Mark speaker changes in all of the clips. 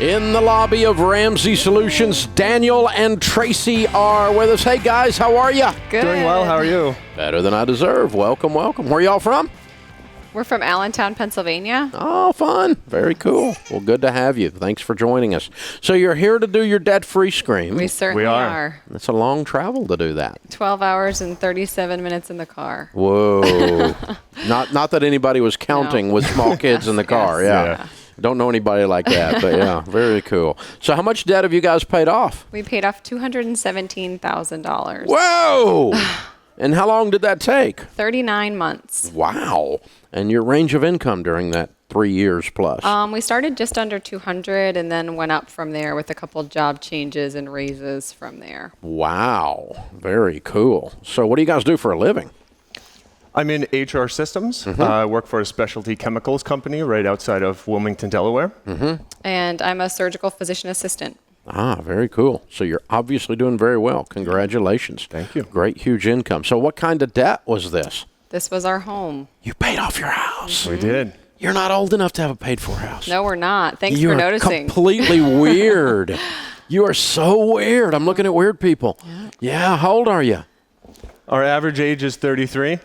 Speaker 1: In the lobby of Ramsey Solutions, Daniel and Tracy are with us. Hey, guys, how are you?
Speaker 2: Good.
Speaker 3: Doing well. How are you?
Speaker 1: Better than I deserve. Welcome, welcome. Where y'all from?
Speaker 2: We're from Allentown, Pennsylvania.
Speaker 1: Oh, fun. Very cool. Well, good to have you. Thanks for joining us. So you're here to do your debt-free scream.
Speaker 2: We certainly are.
Speaker 1: It's a long travel to do that.
Speaker 2: 12 hours and 37 minutes in the car.
Speaker 1: Whoa. Not that anybody was counting with small kids in the car. Yeah. Don't know anybody like that, but yeah, very cool. So how much debt have you guys paid off?
Speaker 2: We paid off $217,000.
Speaker 1: Whoa! And how long did that take?
Speaker 2: 39 months.
Speaker 1: Wow. And your range of income during that 3 years plus?
Speaker 2: We started just under 200 and then went up from there with a couple job changes and raises from there.
Speaker 1: Wow. Very cool. So what do you guys do for a living?
Speaker 3: I'm in HR systems. I work for a specialty chemicals company right outside of Wilmington, Delaware.
Speaker 2: And I'm a surgical physician assistant.
Speaker 1: Ah, very cool. So you're obviously doing very well. Congratulations.
Speaker 3: Thank you.
Speaker 1: Great, huge income. So what kind of debt was this?
Speaker 2: This was our home.
Speaker 1: You paid off your house.
Speaker 3: We did.
Speaker 1: You're not old enough to have a paid-for house.
Speaker 2: No, we're not. Thanks for noticing.
Speaker 1: You're completely weird. You are so weird. I'm looking at weird people. Yeah, how old are you?
Speaker 3: Our average age is 33. We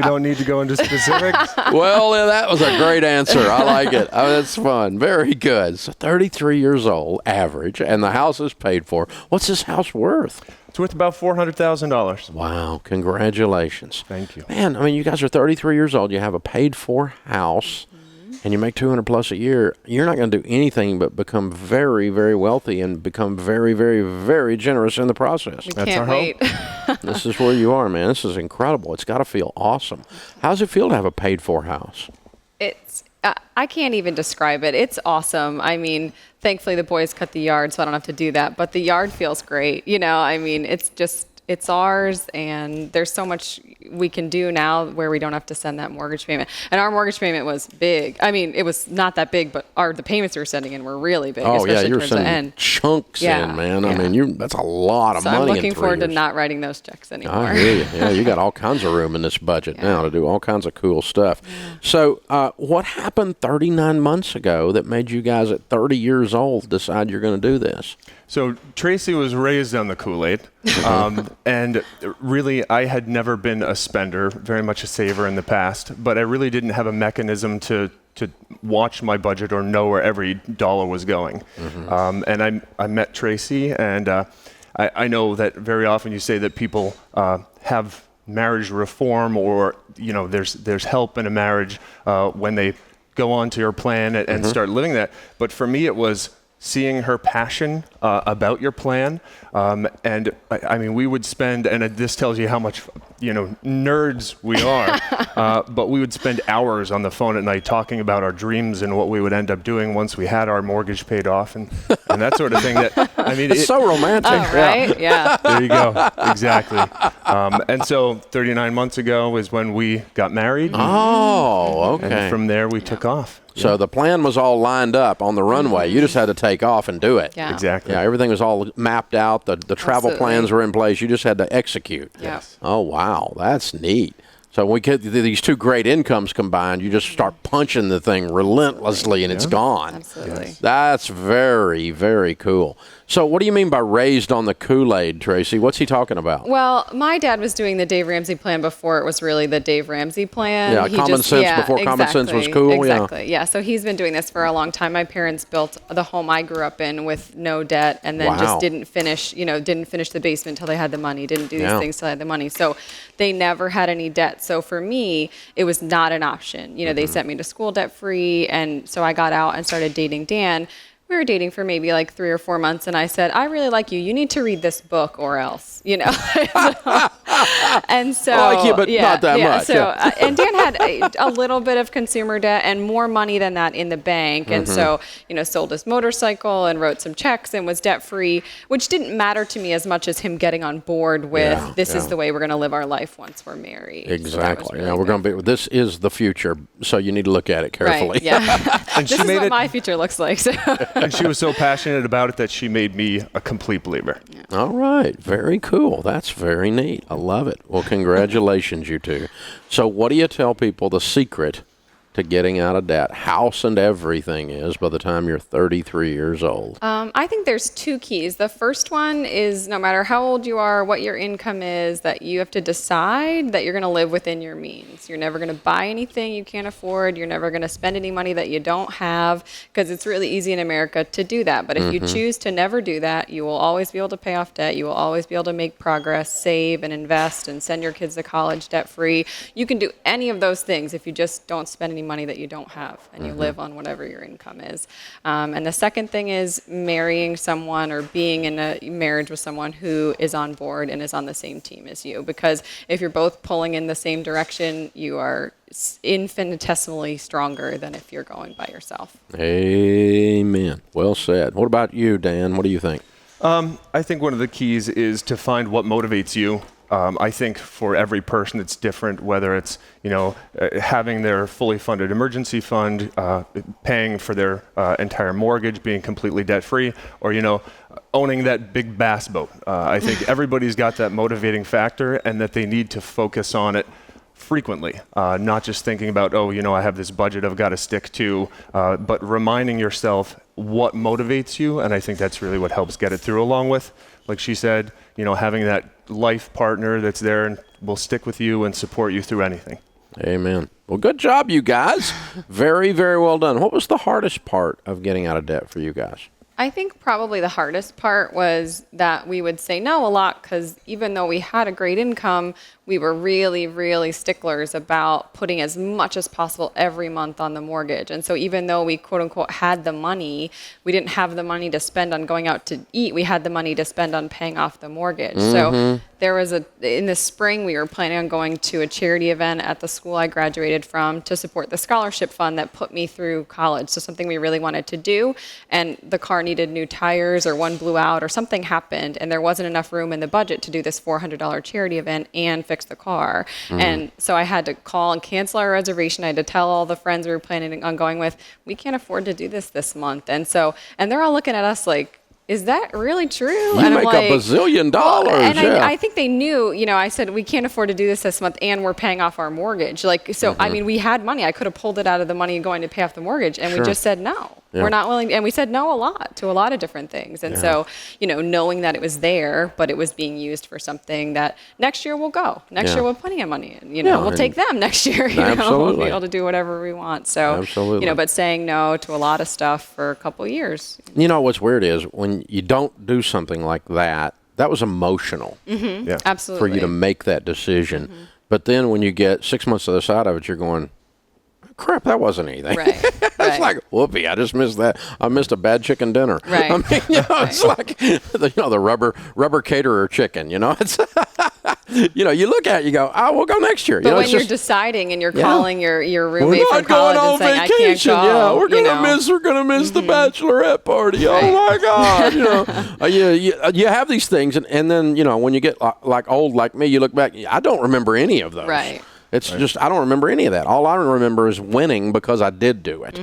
Speaker 3: don't need to go into specifics.
Speaker 1: Well, that was a great answer. I like it. Oh, that's fun. Very good. So 33 years old, average, and the house is paid for. What's this house worth?
Speaker 3: It's worth about $400,000.
Speaker 1: Wow. Congratulations.
Speaker 3: Thank you.
Speaker 1: Man, I mean, you guys are 33 years old. You have a paid-for house. And you make 200 plus a year, you're not going to do anything but become very, very wealthy and become very, very, very generous in the process.
Speaker 2: We can't wait.
Speaker 1: This is where you are, man. This is incredible. It's got to feel awesome. How does it feel to have a paid-for house?
Speaker 2: I can't even describe it. It's awesome. I mean, thankfully the boys cut the yard, so I don't have to do that. But the yard feels great. You know, I mean, it's ours, and there's so much we can do now where we don't have to send that mortgage payment. And our mortgage payment was big. I mean, it was not that big, but the payments we were sending in were really big, especially
Speaker 1: you're
Speaker 2: towards the
Speaker 1: sending
Speaker 2: end.
Speaker 1: Chunks in, man. I mean, that's a lot of money.
Speaker 2: So I'm looking
Speaker 1: in 3
Speaker 2: forward to
Speaker 1: years.
Speaker 2: not writing those checks anymore.
Speaker 1: I hear you. Yeah, you got all kinds of room in this budget now to do all kinds of cool stuff. So what happened 39 months ago that made you guys at 30 years old decide you're going to do this?
Speaker 3: So Tracy was raised on the Kool-Aid, and really I had never been a spender, very much a saver in the past, but I really didn't have a mechanism to watch my budget or know where every dollar was going. And I met Tracy, and I know that very often you say that people have marriage reform, or there's help in a marriage when they go on to your plan and start living that. But for me, it was seeing her passion about your plan, and I mean, we would spend, and this tells you how much nerds we are, but we would spend hours on the phone at night talking about our dreams and what we would end up doing once we had our mortgage paid off, and that sort of thing. That I mean,
Speaker 1: it's so romantic.
Speaker 2: Oh, right? Yeah.
Speaker 3: There you go. Exactly. And so 39 months ago is when we got married.
Speaker 1: Oh, okay.
Speaker 3: And from there we took off.
Speaker 1: So the plan was all lined up on the runway. You just had to take off and do it.
Speaker 2: Yeah.
Speaker 3: Exactly.
Speaker 1: Yeah, everything was all mapped out. The travel plans were in place. You just had to execute.
Speaker 2: Yes.
Speaker 1: Oh, wow. That's neat. So when we get these two great incomes combined, you just start punching the thing relentlessly, and it's gone.
Speaker 2: Absolutely.
Speaker 3: Yes.
Speaker 1: That's very, very cool. So what do you mean by raised on the Kool-Aid, Tracy? What's he talking about?
Speaker 2: Well, my dad was doing the Dave Ramsey plan before it was really the Dave Ramsey plan.
Speaker 1: Yeah, common sense before common sense was cool.
Speaker 2: Exactly. Yeah. So he's been doing this for a long time. My parents built the home I grew up in with no debt, and then just didn't finish the basement until they had the money. Didn't do these things till they had the money. So they never had any debt. So for me, it was not an option. They sent me to school debt free, and so I got out and started dating Dan. We were dating for maybe like 3 or 4 months, and I said, I really like you. You need to read this book or else, And so,
Speaker 1: I like you, but not that much.
Speaker 2: So, and Dan had a little bit of consumer debt and more money than that in the bank. And so, sold his motorcycle and wrote some checks and was debt free, which didn't matter to me as much as him getting on board with this is the way we're going to live our life once we're married.
Speaker 1: Exactly.
Speaker 2: So
Speaker 1: we're going to be. This is the future, so you need to look at it carefully.
Speaker 2: Right, yeah.
Speaker 3: And
Speaker 2: this is what my future looks like. So.
Speaker 3: And she was so passionate about it that she made me a complete believer.
Speaker 2: Yeah.
Speaker 1: All right. Very cool. That's very neat. I love it. Well, congratulations, you two. So what do you tell people the secret to getting out of debt, house and everything, is by the time you're 33 years old?
Speaker 2: I think there's two keys. The first one is no matter how old you are, what your income is, that you have to decide that you're going to live within your means. You're never going to buy anything you can't afford. You're never going to spend any money that you don't have, because it's really easy in America to do that. But if you choose to never do that, you will always be able to pay off debt. You will always be able to make progress, save and invest and send your kids to college debt-free. You can do any of those things if you just don't spend any money that you don't have and you live on whatever your income is. And the second thing is marrying someone or being in a marriage with someone who is on board and is on the same team as you. Because if you're both pulling in the same direction, you are infinitesimally stronger than if you're going by yourself.
Speaker 1: Amen. Well said. What about you, Dan? What do you think?
Speaker 3: I think one of the keys is to find what motivates you. I think for every person it's different, whether it's, having their fully funded emergency fund, paying for their entire mortgage, being completely debt-free, or, owning that big bass boat. I think everybody's got that motivating factor, and that they need to focus on it frequently, not just thinking about, I have this budget I've got to stick to, but reminding yourself what motivates you. And I think that's really what helps get it through, along with, like she said, having that life partner that's there and will stick with you and support you through anything.
Speaker 1: Amen. Well, good job, you guys. Very, very well done. What was the hardest part of getting out of debt for you guys?
Speaker 2: I think probably the hardest part was that we would say no a lot, because even though we had a great income, we were really, really sticklers about putting as much as possible every month on the mortgage. And so even though we, quote unquote, had the money, we didn't have the money to spend on going out to eat. We had the money to spend on paying off the mortgage. So there was in the spring, we were planning on going to a charity event at the school I graduated from to support the scholarship fund that put me through college. So something we really wanted to do. And the car needed new tires, or one blew out, or something happened, and there wasn't enough room in the budget to do this $400 charity event and fix the car. And so I had to call and cancel our reservation. I had to tell all the friends we were planning on going with, we can't afford to do this month. And they're all looking at us like, is that really true?
Speaker 1: You
Speaker 2: and
Speaker 1: make
Speaker 2: I'm like,
Speaker 1: $1 bazillion.
Speaker 2: And
Speaker 1: yeah.
Speaker 2: I think they knew, I said, we can't afford to do this month, and we're paying off our mortgage. I mean, we had money. I could have pulled it out of the money going to pay off the mortgage, and we just said no. Yeah. We're not willing. And we said no to a lot of different things. And so, knowing that it was there, but it was being used for something that next year we'll go. Next year we'll have plenty of money. And, we'll take them next year. We'll be able to do whatever we want. So,
Speaker 1: absolutely.
Speaker 2: But saying no to a lot of stuff for a couple of years.
Speaker 1: What's weird is when you don't do something like that, that was emotional.
Speaker 2: Yeah. Absolutely.
Speaker 1: For you to make that decision. But then when you get 6 months to the side of it, you're going, crap, that wasn't anything.
Speaker 2: Right.
Speaker 1: It's like, whoopee, I just missed that. I missed a bad chicken dinner.
Speaker 2: Right.
Speaker 1: I mean, it's like, the rubber caterer chicken, It's, you look at it, you go, we'll go next year.
Speaker 2: But when you're deciding and you're calling your roommate from college and saying, I can't go.
Speaker 1: Yeah, we're gonna miss the bachelorette party. Right. Oh my God, you have these things, and then when you get like old like me, you look back, I don't remember any of those.
Speaker 2: Right.
Speaker 1: It's just, I don't remember any of that. All I remember is winning because I did do it.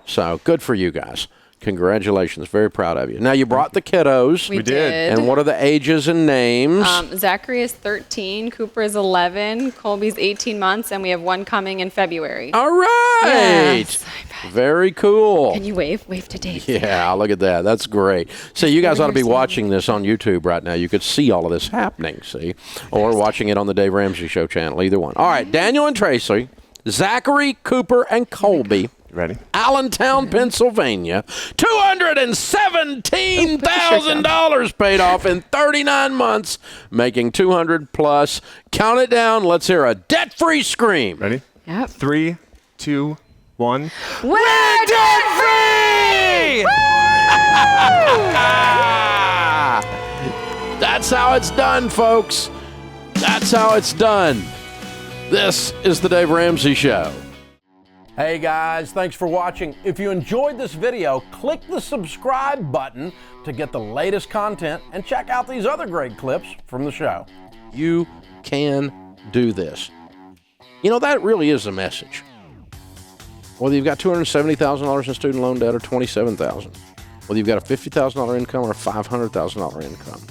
Speaker 1: So good for you guys. Congratulations. Very proud of you. Now, you brought the kiddos.
Speaker 2: We did.
Speaker 1: And what are the ages and names?
Speaker 2: Zachary is 13. Cooper is 11. Colby's 18 months. And we have one coming in February.
Speaker 1: All right.
Speaker 2: Yes.
Speaker 1: Very cool.
Speaker 2: Can you wave? Wave to Dave.
Speaker 1: Yeah, look at that. That's great. So you guys ought to be watching this on YouTube right now. You could see all of this happening, see? Or watching it on the Dave Ramsey Show channel, either one. All right, Daniel and Tracy, Zachary, Cooper, and Colby.
Speaker 3: Ready?
Speaker 1: Allentown, Pennsylvania. $217,000 paid off in 39 months, making 200 plus. Count it down. Let's hear a debt-free scream.
Speaker 3: Ready?
Speaker 2: Yep.
Speaker 3: 3, 2, 1.
Speaker 2: We're debt-free!
Speaker 1: That's how it's done, folks. That's how it's done. This is the Dave Ramsey Show. Hey guys, thanks for watching. If you enjoyed this video, click the subscribe button to get the latest content and check out these other great clips from the show. You can do this. That really is a message. Whether you've got $270,000 in student loan debt or $27,000, whether you've got a $50,000 income or a $500,000 income,